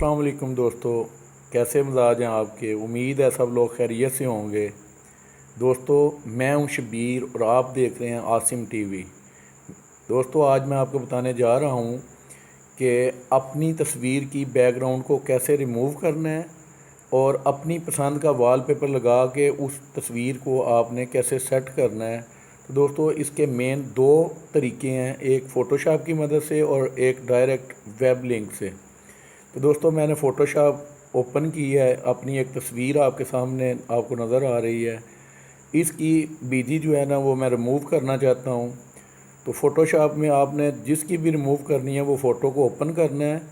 अस्सलाम वालेकुम दोस्तों, कैसे मिजाज हैं आपके। उम्मीद है सब लोग खैरियत से होंगे। दोस्तों, मैं हूं शबीर और आप देख रहे हैं आसिम टीवी। दोस्तों, आज मैं आपको बताने जा रहा हूं कि अपनी तस्वीर की बैकग्राउंड को कैसे रिमूव करना है और अपनी पसंद का वॉलपेपर लगा के उस तस्वीर को आपने कैसे सेट करना है। तो दोस्तों, इसके मेन दो तरीके हैं, एक फ़ोटोशॉप की मदद से और एक डायरेक्ट वेब लिंक से। तो दोस्तों, मैंने फ़ोटोशॉप ओपन की है, अपनी एक तस्वीर आपके सामने आपको नज़र आ रही है। इसकी बीजी जो है ना वो मैं रिमूव करना चाहता हूँ। तो फ़ोटोशॉप में आपने जिसकी भी रिमूव करनी है वो फ़ोटो को ओपन करना है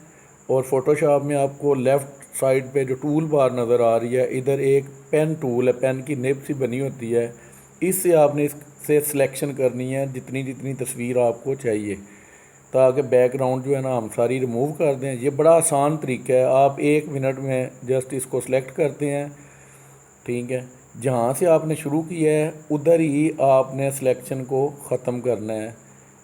और फ़ोटोशॉप में आपको लेफ़्ट साइड पे जो टूल बार नज़र आ रही है, इधर एक पेन टूल है, पेन की निब सी बनी होती है। इससे आपने इससे सिलेक्शन करनी है जितनी जितनी तस्वीर आपको चाहिए, ताकि बैकग्राउंड जो है ना हम सारी रिमूव कर दें। ये बड़ा आसान तरीका है, आप 1 मिनट में जस्ट इसको सिलेक्ट करते हैं। ठीक है, जहाँ से आपने शुरू किया है उधर ही आपने सिलेक्शन को ख़त्म करना है।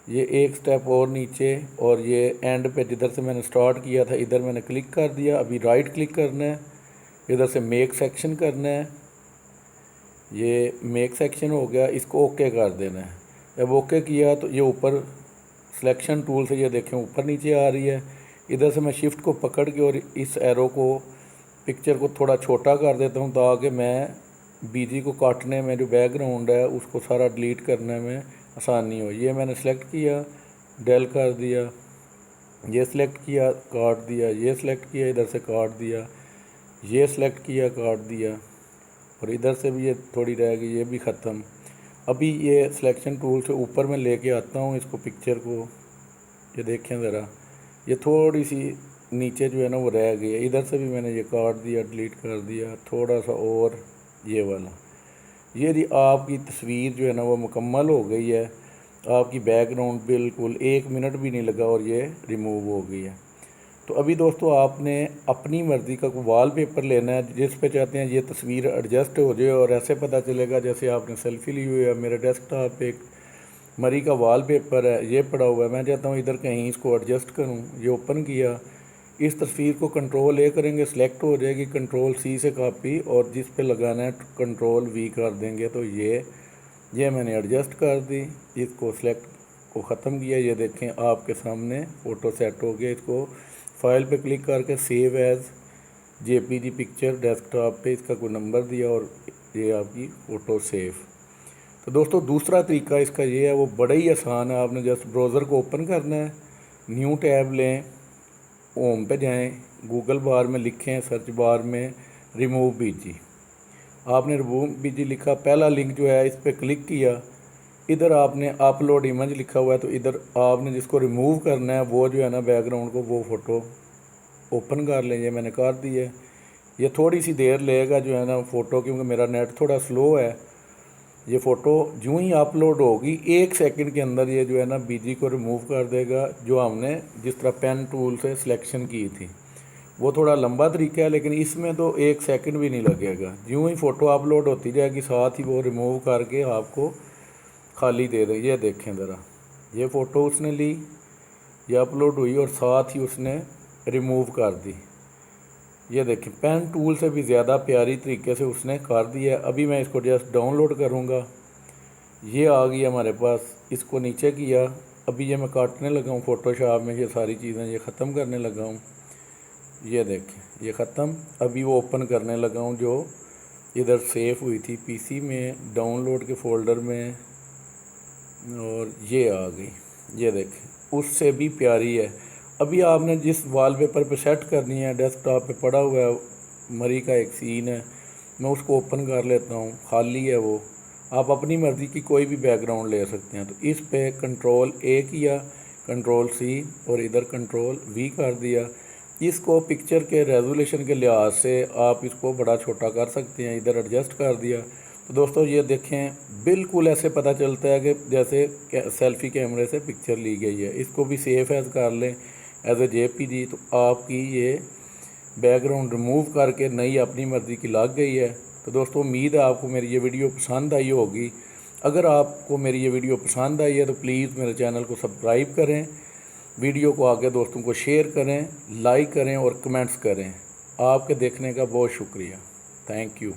ये एक स्टेप और नीचे, और ये एंड पे जिधर से मैंने स्टार्ट किया था इधर मैंने क्लिक कर दिया। अभी राइट क्लिक करना है, इधर से मेक सेक्शन करना है। ये मेक सेक्शन हो गया, इसको ओके कर देना है। जब ओके किया तो ये ऊपर सिलेक्शन टूल से ये देखें ऊपर नीचे आ रही है। इधर से मैं शिफ्ट को पकड़ के और इस एरो को पिक्चर को थोड़ा छोटा कर देता हूँ, ताकि मैं बीजी को काटने में जो बैकग्राउंड है उसको सारा डिलीट करने में आसानी हो। ये मैंने सेलेक्ट किया, डेल कर दिया, ये सिलेक्ट किया, काट दिया, ये सिलेक्ट किया, इधर से काट दिया, ये सिलेक्ट किया, काट दिया, और इधर से भी ये थोड़ी रह गई, ये भी ख़त्म। अभी ये सिलेक्शन टूल से ऊपर मैं लेके आता हूँ इसको, पिक्चर को। ये देखें ज़रा, ये थोड़ी सी नीचे जो है ना वो रह गई है। इधर से भी मैंने ये काट दिया, डिलीट कर दिया, थोड़ा सा और ये वाला। ये जी आपकी तस्वीर जो है ना वो मुकम्मल हो गई है। आपकी बैकग्राउंड बिल्कुल 1 मिनट भी नहीं लगा और ये रिमूव हो गई है। तो अभी दोस्तों, आपने अपनी मर्ज़ी का कोई वाल पेपर लेना है जिस पे चाहते हैं ये तस्वीर एडजस्ट हो जाए, और ऐसे पता चलेगा जैसे आपने सेल्फ़ी ली हुई है। मेरे डेस्कटॉप पे एक मरी का वाल पेपर है, ये पड़ा हुआ है। मैं चाहता हूँ इधर कहीं इसको एडजस्ट करूँ। ये ओपन किया, इस तस्वीर को कंट्रोल ए करेंगे, सिलेक्ट हो जाएगी, कंट्रोल सी से कॉपी, और जिस पे लगाना है कंट्रोल वी कर देंगे। तो ये मैंने एडजस्ट कर दी, इसको सिलेक्ट को ख़त्म किया। ये देखें आपके सामने फ़ोटो सेट हो गया। इसको फाइल पे क्लिक करके save as JPG picture desktop पे इसका कोई नंबर दिया और ये आपकी फ़ोटो सेव। तो दोस्तों, दूसरा तरीका इसका ये है, वो बड़ा ही आसान है। आपने जस्ट ब्राउज़र को ओपन करना है, न्यू टैब लें, होम पे जाएं, गूगल बार में लिखें सर्च बार में रिमूव बीजी। आपने रिमूव बीजी लिखा, पहला लिंक जो है इस पर क्लिक किया। इधर आपने अपलोड इमेज लिखा हुआ है, तो इधर आपने जिसको रिमूव करना है वो जो है ना बैकग्राउंड को, वो फ़ोटो ओपन कर लें। ये मैंने कर दी है। ये थोड़ी सी देर लेगा जो है ना फ़ोटो, क्योंकि मेरा नेट थोड़ा स्लो है। ये फ़ोटो यूँ ही अपलोड होगी 1 सेकंड के अंदर ये जो है ना बीजी को रिमूव कर देगा, जो हमने जिस तरह पेन टूल से सिलेक्शन की थी। वो थोड़ा लंबा तरीका है, लेकिन इसमें तो 1 सेकंड भी नहीं लगेगा। यूँ ही फ़ोटो अपलोड होती जाएगी, साथ ही वो रिमूव करके आपको खाली दे दे। ये देखें ज़रा, ये फ़ोटो उसने ली, ये अपलोड हुई और साथ ही उसने रिमूव कर दी। ये देखें, पेन टूल से भी ज़्यादा प्यारी तरीके से उसने कर दिया है। अभी मैं इसको जस्ट डाउनलोड करूँगा। ये आ गई हमारे पास, इसको नीचे किया। अभी ये मैं काटने लगा हूँ फ़ोटोशॉप में, ये सारी चीज़ें ये ख़त्म करने लगा हूँ। ये देखें, ये ख़त्म। अभी वो ओपन करने लगा हूँ जो इधर सेव हुई थी पीसी में, डाउनलोड के फ़ोल्डर में, और ये आ गई। ये देखें, उससे भी प्यारी है। अभी आपने जिस वॉलपेपर पे सेट करनी है, डेस्कटॉप पे पड़ा हुआ है, मरी का एक सीन है, मैं उसको ओपन कर लेता हूँ, खाली है वो। आप अपनी मर्ज़ी की कोई भी बैकग्राउंड ले सकते हैं। तो इस पे कंट्रोल ए किया, कंट्रोल सी, और इधर कंट्रोल वी कर दिया। इसको पिक्चर के रेजोल्यूशन के लिहाज से आप इसको बड़ा छोटा कर सकते हैं, इधर एडजस्ट कर दिया। तो दोस्तों, ये देखें, बिल्कुल ऐसे पता चलता है कि जैसे सेल्फ़ी कैमरे से पिक्चर ली गई है। इसको भी सेव एज़ कर लें एज ए जेपीजी, तो आपकी ये बैकग्राउंड रिमूव करके नई अपनी मर्ज़ी की लग गई है। तो दोस्तों, उम्मीद है आपको मेरी ये वीडियो पसंद आई होगी। अगर आपको मेरी ये वीडियो पसंद आई है तो प्लीज़ मेरे चैनल को सब्सक्राइब करें वीडियो को आगे दोस्तों को शेयर करें, लाइक करें और कमेंट्स करें। आपके देखने का बहुत शुक्रिया। Thank you.